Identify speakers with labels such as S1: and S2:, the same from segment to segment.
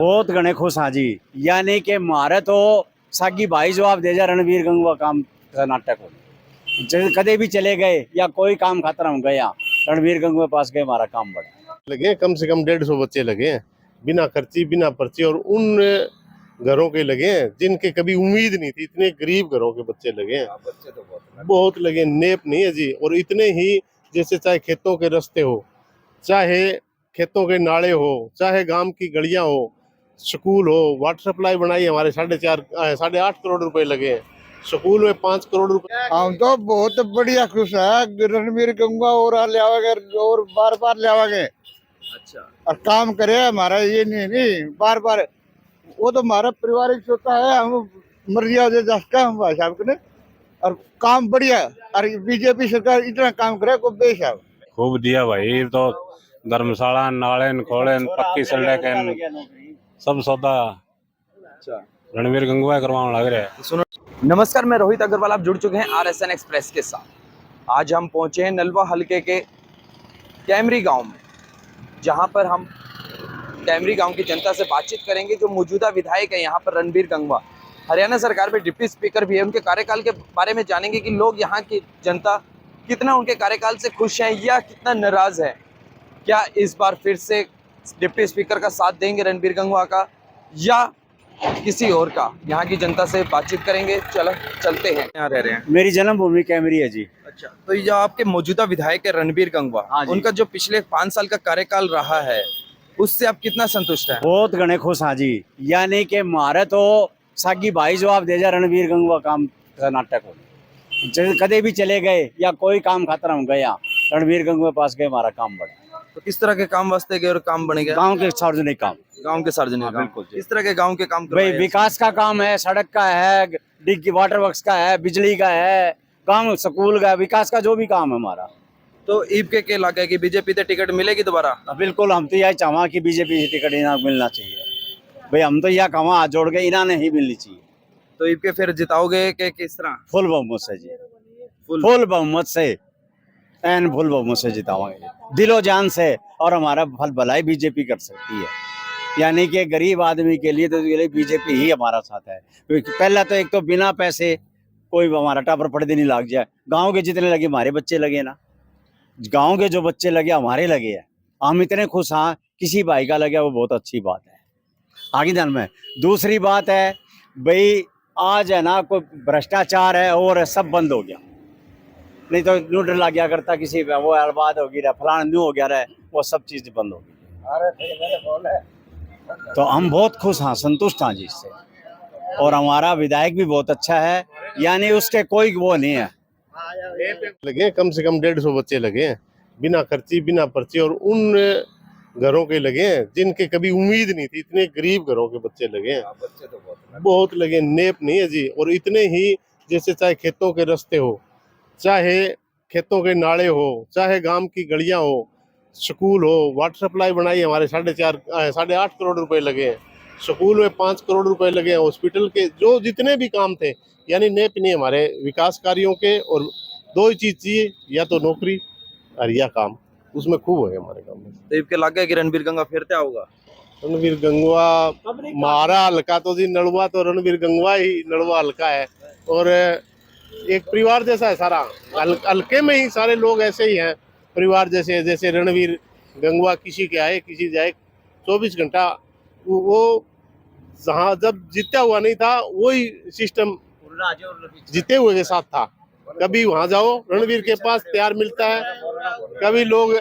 S1: बहुत घने खुश हाँ जी। यानी कि मारे तो सागी भाई जवाब दे जा रणवीर गंगवा काम नाटक हो कदे भी चले गए या कोई काम खत्म हो गया रणवीर गंगवा पास गए हमारा काम बढ़ा
S2: लगे। कम से कम 150 बच्चे लगे हैं बिना खर्ची बिना पर्ची, और उन घरों के लगे हैं जिनके कभी उम्मीद नहीं थी। इतने गरीब घरों के बच्चे लगे हैं।
S3: बच्चे तो
S2: बहुत लगे, नेप नहीं है जी। और इतने ही जैसे चाहे खेतों के रास्ते हो, चाहे खेतों के नाले हो, चाहे गांव की गलियां हो, स्कूल हो, वाटर सप्लाई बनाई हमारे 8.5 करोड़ रुपए लगे हैं। स्कूल में 5 करोड़ रुपए।
S4: हम तो बहुत बढ़िया खुश है। रणवीर गंगवा और लियावागे और बार बार लियावागे।
S3: अच्छा।
S4: और काम करे हमारा ये नहीं बार बार। वो तो हमारा पारिवारिक सोता है। हम मर्जी का हम भाई साहब ने और काम बढ़िया। और बीजेपी सरकार इतना काम करे को बेश है।
S5: खूब दिया भाई। तो धर्मशाला नाले खोले पक्की सड़क सब सौदा
S3: अच्छा।
S5: रणवीर गंगवा करवाने लग रहा है।
S3: सुनो, नमस्कार, मैं रोहित अग्रवाल। आप जुड़ चुके हैं RSN एक्सप्रेस के साथ। आज हम पहुंचे हैं नलवा हलके के कैमरी गांव में, जहां पर हम कैमरी गांव की जनता से बातचीत करेंगे। जो मौजूदा विधायक है यहाँ पर रणवीर गंगवा, हरियाणा सरकार में डिप्टी स्पीकर भी है, उनके कार्यकाल के बारे में जानेंगे कि लोग यहाँ की जनता कितना उनके कार्यकाल से खुश हैं या कितना नाराज है। क्या इस बार फिर से डिप्टी स्पीकर का साथ देंगे रणवीर गंगवा का या किसी और का? यहाँ की जनता से बातचीत करेंगे। चलो चलते हैं। यहाँ रह रहे हैं।
S1: मेरी जन्मभूमि कैमरी है जी।
S3: अच्छा, तो ये जो आपके मौजूदा विधायक है रणवीर गंगवा,
S1: हाँ जी।
S3: उनका जो पिछले 5 साल का कार्यकाल रहा है, उससे आप कितना संतुष्ट हैं?
S1: बहुत घने खुश हाँ जी। यानी कि मारे तो सागी भाई जवाब दे जा रणवीर गंगवा काम नाटक हो कदे भी चले गए या कोई काम खत्म हो गया रणवीर गंगवा पास गए हमारा काम बढ़ा।
S3: तो किस तरह के काम वास्ते गए और काम बने गए?
S1: गांव के सार्वजनिक काम,
S3: गांव के सार्वजनिक
S1: हाँ,
S3: काम।
S1: बिल्कुल जी।
S3: किस तरह के गांव के काम
S1: भाई
S3: करवाए?
S1: विकास का काम है, सड़क का है, डिग्गी वाटर वर्क्स का है, बिजली का है, गांव स्कूल का, विकास का जो भी काम है हमारा।
S3: तो ईब के लगे कि बीजेपी से टिकट मिलेगी दोबारा?
S1: बिल्कुल, हम तो यही चाहवा कि बीजेपी से टिकट इन्हें मिलना चाहिए। भाई हम तो यह कहा हाथ जोड़ के इन्हें नहीं मिलनी चाहिए।
S3: तो ईब के फिर जिताओगे कि किस तरह?
S1: फुल बहुमत से जी, फुल बहुमत से, एन फुल बहुमत से जितावांगे दिलो जान से। और हमारा फल भलाई बीजेपी कर सकती है। यानी कि गरीब आदमी के लिए तो बीजेपी ही हमारा साथ है। पहला तो एक तो बिना पैसे कोई हमारा टापर पड़े नहीं लग जाए। गांव के जितने लगे हमारे बच्चे लगे ना, गांव के जो बच्चे लगे हमारे लगे हैं। हम इतने खुश हाँ, किसी भाई का लगे वो बहुत अच्छी बात है। आगे ध्यान में दूसरी बात है भाई, आज है ना कोई भ्रष्टाचार है और सब बंद हो गया। नहीं तो नूडर लग गया करता किसी पे, वो अलबाद हो गया, फलाना न्यू हो गया रहा, वो सब चीज बंद हो गई। तो हम बहुत खुश हाँ, संतुष्ट हाँ जी इससे। और हमारा विधायक भी बहुत अच्छा है, यानी उसके कोई वो नहीं है।
S2: लगे कम से कम 150 बच्चे लगे हैं बिना खर्ची बिना पर्ची, और उन घरों के लगे हैं जिनके कभी उम्मीद नहीं थी। इतने गरीब घरों के बच्चे लगे हैं।
S3: बच्चे तो
S2: बहुत लगे, नेप नहीं है जी। और इतने ही जैसे चाहे खेतों के रास्ते हो, चाहे खेतों के नाले हो, चाहे गांव की गलियां हो, स्कूल हो, वाटर सप्लाई बनाई हमारे 8.5 करोड़ रुपए लगे हैं। स्कूल में 5 करोड़ रुपए लगे हैं। हॉस्पिटल के जो जितने भी काम थे, यानी नेप नहीं हमारे विकास कार्यों के। और दो ही चीज चाहिए, या तो नौकरी और या काम, उसमें खूब हो गए हमारे काम में।
S3: तो ईब के लगे कि रणवीर गंगवा फिर क्या होगा?
S2: रणवीर गंगवा हमारा हल्का तो जी नलवा, तो रणवीर गंगवा ही नलवा हल्का है। और एक परिवार जैसा है सारा। हल्के में ही सारे लोग ऐसे ही हैं, परिवार जैसे। जैसे रणवीर गंगवा किसी के आए किसी जाए, 24 घंटा वो जहाँ जब जीता हुआ नहीं था वही सिस्टम जीते हुए के साथ था। कभी वहां जाओ रणवीर के पास तैयार मिलता है, कभी लोग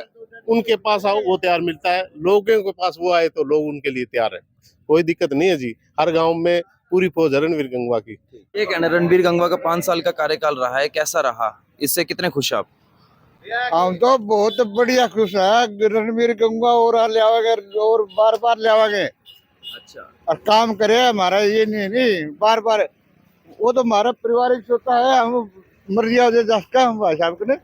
S2: उनके पास आओ वो तैयार मिलता है, लोगों के पास वो आए तो लोग उनके लिए तैयार है। कोई दिक्कत नहीं है जी। हर गांव में पूरी फौज है रणवीर गंगवा की।
S3: ये कहना, रणवीर गंगवा का 5 साल का कार्यकाल रहा है, कैसा रहा? इससे कितने खुश आप?
S4: हम तो बहुत बढ़िया खुश है। रणवीर गंगवा और लियावागे और बार बार लियावागे।
S3: अच्छा।
S4: और काम करे हमारा ये नहीं बार बार। वो तो हमारा पारिवारिक सोता है। हम मर्जी का हम भाई साहब ने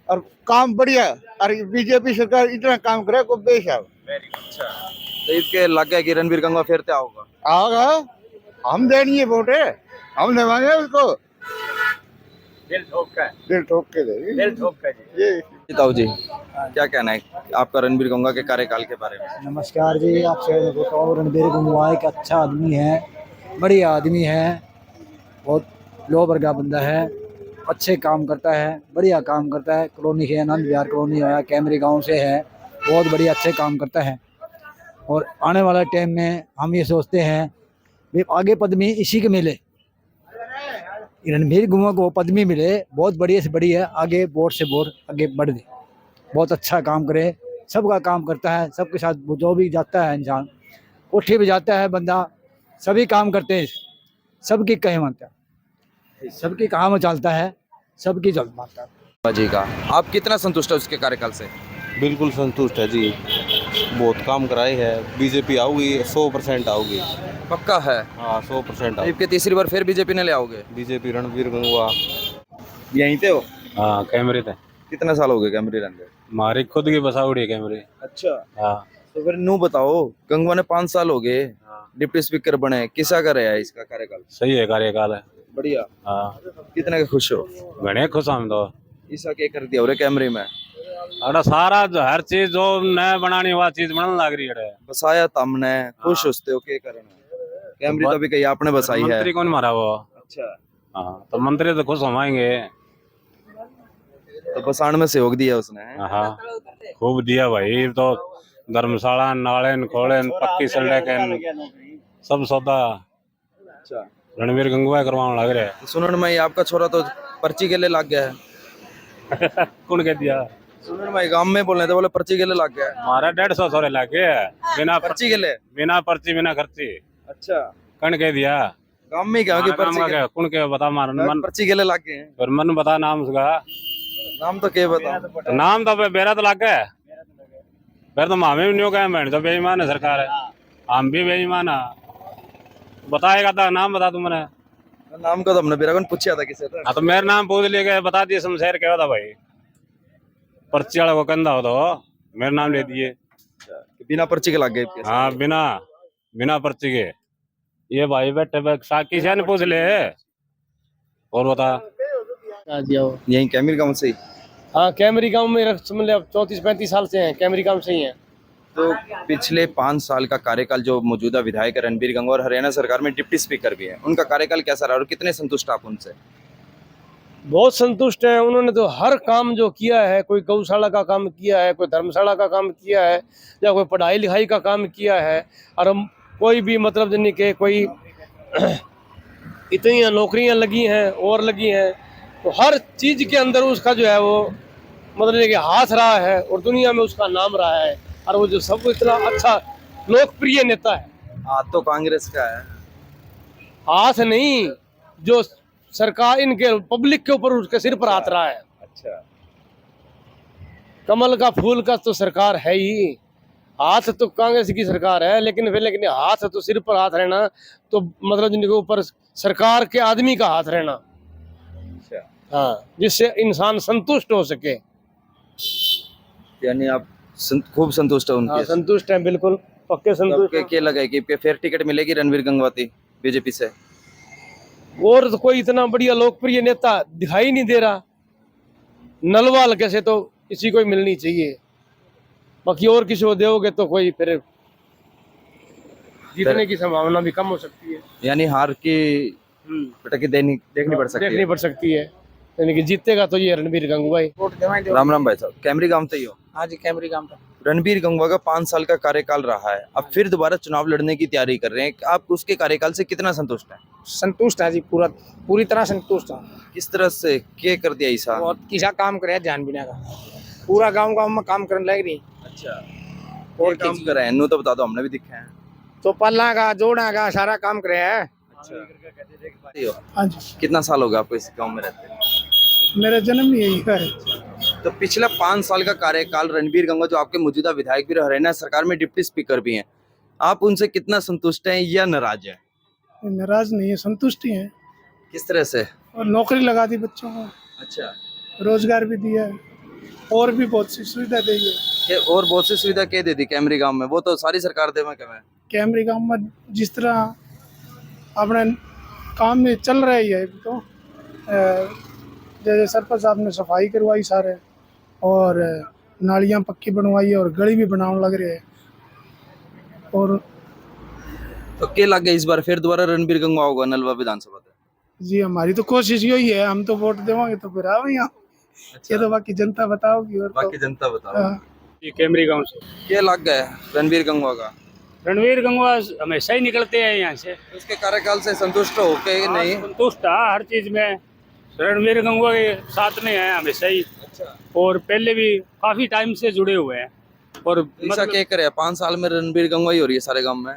S4: और काम बढ़िया। और बीजेपी सरकार इतना काम करे को बेश है।
S3: अच्छा, तो इसके लग गया कि रणवीर गंगवा फिर क्या होगा?
S4: आगा हम देनी है वोट है, हम देवांगे उसको।
S1: दिल ठोक
S4: दिल ठोक के देंगे।
S1: दिल ठोक कर
S4: ये
S3: ताऊ जी, क्या कहना है आपका रणबीर गंगा के कार्यकाल के बारे में?
S6: नमस्कार जी, आपसे बताओ रणबीर गंगवा एक अच्छा आदमी है, बढ़िया आदमी है, बहुत लो वर्ग का बंदा है, अच्छे काम करता है, बढ़िया काम करता है। कॉलोनी है, आनंद विहार कॉलोनी है, कैमरी गांव से है, बहुत बढ़िया अच्छे काम करता है। और आने वाला टाइम में हम ये सोचते हैं भी आगे पदवी इसी के मिले, रणबीर गंगवा को पदवी मिले, बहुत बढ़िया से बढ़िया आगे वोट से वोट आगे बढ़ दे, बहुत अच्छा काम करे, सबका काम करता है, सबके साथ जो भी जाता है इंसान, कोठी भी जाता है बंदा, सभी काम करते हैं, सबकी कहे मानता है, सबकी काम चलता है, सबकी जल मानता है।
S3: जी का आप कितना संतुष्ट है उसके कार्यकाल से?
S7: बिल्कुल संतुष्ट है जी, बहुत काम कराए है। बीजेपी आओगी 100% आओगी।
S3: पक्का है?
S7: हाँ 100% आओगी
S3: के तीसरी बार फिर बीजेपी ने ले आओगे?
S7: बीजेपी। रणबीर गंगवा
S3: यहीं पे हो?
S5: हाँ कैमरे थे,
S3: कितने साल हो गए कैमरे रहते?
S5: हमारी खुद की बसाउड़ी है कैमरे।
S3: अच्छा,
S5: हाँ
S3: तो फिर नू बताओ, गंगवा ने 5 साल हो गए डिप्टी स्पीकर बने, किसा का रहा है इसका कार्यकाल?
S5: सही है कार्यकाल है।
S3: बढ़िया।
S5: हाँ
S3: कितने के खुश हो?
S5: घने खुश हम तो।
S3: ईसा के कर दिया और कैमरे में
S5: अरे सारा जो हर चीज जो नया बनाने वाला चीज बनने लग रही है।
S3: बसाया तमने, खुश होते हो के करना? कैमरे तो भी कहीं आपने बसाई है।
S5: मंत्री कौन मारा वो?
S3: अच्छा,
S5: हाँ तो मंत्री तो खुश होवाएंगे।
S3: तो बसाण में सहयोग दिया उसने?
S5: हाँ खूब दिया भाई, तो धर्मशाला नाले खोले पक्की सड़क सब सौदा
S3: अच्छा,
S5: रणबीर गंगवा करवाने लग रहे हैं।
S3: सुनने में आपका छोरा तो पर्ची के लिए लग गया है।
S5: कौन कह दिया?
S3: सुनने में गांव में बोल रहे थे, बोले पर्ची के लिए लग गया है।
S5: हमारा 150 सोरे लागे बिना
S3: पर्ची के लिए?
S5: बिना पर्ची बिना खर्ची।
S3: अच्छा,
S5: कौन कह दिया?
S3: गांव में क्या कि पर्ची के
S5: कौन के बता मार मन
S3: पर्ची के लिए लग गए हैं?
S5: फिर मन बता नाम उसका।
S3: नाम तो क्या बता?
S5: तो नाम तो बेरा तो लग गया, फिर तो मामे भी नहीं हो गए। मैं तो बेईमान है सरकार है, हम भी बेईमान है। बताएगा तो नाम बता तुमने।
S3: नाम का तो हमने बेरा कौन पूछा था किसे?
S5: हाँ तो मेरा नाम पूछ लिए, बता दिए शमशेर क्या था भाई, पर्ची वाला को कंधा हो तो मेरा नाम ले दिए।
S3: बिना पर्ची के लग गए?
S5: हाँ बिना पर्ची के। ये भाई बैठे साकी से पूछ ले और बता।
S3: यही कैमरी गांव से ही?
S8: हाँ कैमरी गांव में मतलब 34-35 साल से हैं, कैमरी गांव से ही हैं।
S3: तो पिछले 5 साल का कार्यकाल जो मौजूदा विधायक रणबीर गंगवा और हरियाणा सरकार में डिप्टी स्पीकर भी है, उनका कार्यकाल कैसा रहा और कितने संतुष्ट आप उनसे?
S8: बहुत संतुष्ट हैं। उन्होंने तो हर काम जो किया है, कोई गौशाला का काम किया है, कोई धर्मशाला का काम किया है, या कोई पढ़ाई लिखाई का काम किया है, और हम कोई भी मतलब नहीं के कोई इतनी नौकरियां लगी हैं और लगी हैं, तो हर चीज के अंदर उसका जो है वो मतलब कि हाथ रहा है और दुनिया में उसका नाम रहा है, और वो जो सब इतना अच्छा लोकप्रिय नेता है।
S3: हाथ तो कांग्रेस का है।
S8: हाथ नहीं, जो सरकार इनके पब्लिक के ऊपर उसके सिर पर हाथ रहा है।
S3: अच्छा,
S8: कमल का फूल का तो सरकार है ही, हाथ तो कांग्रेस की सरकार है, लेकिन हाथ तो सिर पर हाथ रहना, तो मतलब जिनके ऊपर सरकार के आदमी का हाथ रहना।
S3: अच्छा,
S8: हाँ, जिससे इंसान संतुष्ट हो सके।
S3: यानी आप खूब संतुष्ट है
S8: हाँ,
S3: उनके?
S8: संतुष्ट है, बिल्कुल पक्के संतुष्ट।
S3: क्या लगा कि फिर टिकट मिलेगी रणबीर गंगवाती बीजेपी से?
S8: और तो कोई इतना बढ़िया लोकप्रिय नेता दिखाई नहीं दे रहा। नलवा हल्के से तो किसी को मिलनी चाहिए, बाकी और किसी को दोगे तो कोई फिर जीतने की संभावना भी कम हो सकती है।
S3: यानी हार की पटकी देखनी पड़ सकती
S8: देखनी
S3: है।
S8: पड़ सकती है, यानी कि जीतेगा तो ये रणबीर गंगवा ही।
S3: राम राम भाई साहब, कैमरी गांव से ही हो?
S6: हाँ जी, कैमरी गांव का
S3: रणबीर गंगवा का 5 साल का कार्यकाल रहा है, अब फिर दोबारा चुनाव लड़ने की तैयारी कर रहे हैं, आप उसके कार्यकाल से कितना संतुष्ट हैं?
S6: संतुष्ट है जी, पूरी तरह संतुष्ट है।
S3: किस तरह से क्या कर दिया ईसा?
S6: बहुत किसा काम करे ध्यान बिना का, पूरा गांव में काम करने लग रही।
S3: अच्छा, और काम कर रहे हैं? नो तो बता दो, हमने भी दिखा है।
S6: तो पल्ला का जोड़ा का सारा काम करे है।
S8: हाँ जी,
S3: कितना साल हो गया आपको इस गांव में रहते हैं?
S8: मेरा जन्म ही यही है।
S3: तो पिछला 5 साल का कार्यकाल रणबीर गंगवा जो आपके मौजूदा विधायक भी हरियाणा सरकार में डिप्टी स्पीकर भी हैं, आप उनसे कितना संतुष्ट हैं या नाराज हैं?
S8: नाराज नहीं है, संतुष्टि है।
S3: किस तरह से?
S8: और नौकरी लगा दी बच्चों को,
S3: अच्छा,
S8: रोजगार भी दिया है, और भी बहुत सी सुविधा दी है।
S3: और बहुत सी सुविधा क्या दे दी कैमरी गांव में? वो तो सारी सरकार दे में क्या?
S8: कैमरी गांव में जिस तरह अपने काम में चल रहा है तो जैसे सरपंच साहब ने सफाई करवाई सारे,
S9: और नालियां पक्की बनवाई है और गली भी बनाने लग रहे हैं। और
S3: तो क्या लग गया इस बार फिर दोबारा रणबीर गंगवा होगा नलवा विधानसभा में?
S9: जी हमारी तो कोशिश यही है, हम तो वोट देवांगे तो फिर आओ यहाँ। ये तो बाकी जनता बताओगी। और
S3: बाकी जनता बताओ।
S9: हाँ।
S5: ये कैमरी गांव से
S3: क्या लग गया रणबीर गंगवा का?
S5: रणवीर गंगवा हमेशा ही निकलते हैं यहाँ से।
S3: उसके कार्यकाल से संतुष्ट हो के नहीं?
S5: संतुष्ट है हर चीज में, रणवीर गंगवा के साथ में है हमेशा ही।
S3: अच्छा।
S5: और पहले भी काफी टाइम से जुड़े हुए हैं। और
S3: ऐसा क्या करे 5 साल में रणबीर गंगवा ही हो रही है सारे गांव में?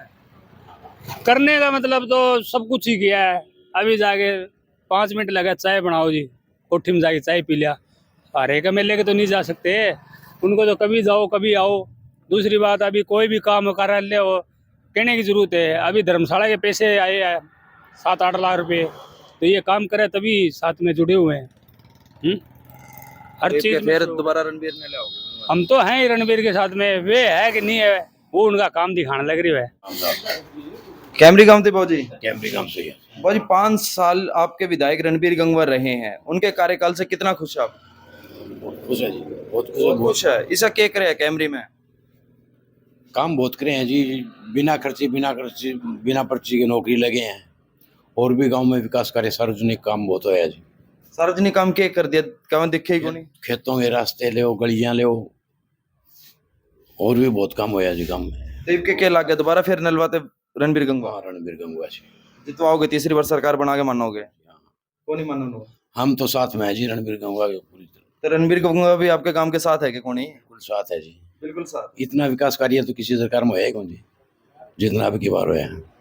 S5: करने का मतलब तो सब कुछ ही किया है। अभी जाके 5 मिनट लगा चाय बनाओ जी, कोठी में जाके चाय पी लिया। हरे का मेले के तो नहीं जा सकते, उनको तो कभी जाओ कभी आओ। दूसरी बात, अभी कोई भी काम कार्यालय हो कहने की जरूरत है। अभी धर्मशाला के पैसे आए हैं 7-8 लाख रुपए, तो ये काम करे तभी साथ में जुड़े हुए हैं। हर चीज
S3: फिर दोबारा रणबीर ने ले आओगे?
S5: हम तो हैं ही रणबीर के साथ में, वे है कि नहीं है वो उनका काम दिखाने लग रही है।
S3: कैमरी गांव थे बाबूजी?
S10: कैमरी गांव से ही है।
S3: बाबूजी 5 साल आपके विधायक रणबीर गंगवा रहे हैं, उनके कार्यकाल से कितना खुश आप?
S10: बहुत खुश है जी, बहुत खुश है।
S3: बहुत खुश है। ऐसा क्या करे कैमरी में?
S10: काम बहुत करे हैं जी, बिना पर्ची के नौकरी लगे हैं। और भी गांव में विकास कार्य, सार्वजनिक काम बहुत होया जी।
S3: सार्वजनिक काम क्या कर दिया? काम दिखे ही को नहीं?
S10: खेतों के रास्ते ले, गलियां ले, और भी बहुत काम होया जी गांव में।
S3: तो के क्या लग गया दोबारा फिर नलवाते रणबीर गंगवा?
S10: रणबीर गंगवा जी
S3: जितवाओगे, तीसरी बार सरकार बना के मानोगे? कौन नहीं मानो?
S10: हम तो साथ में है जी रणबीर गंगवा के पूरी तरह।
S3: तो रणबीर गंगवा भी आपके काम के साथ है कि कौन नहीं?
S10: बिल्कुल साथ है जी,
S3: बिल्कुल साथ।
S10: इतना विकास कार्य तो किसी सरकार में है कौन जी जितना अब की बार होया है।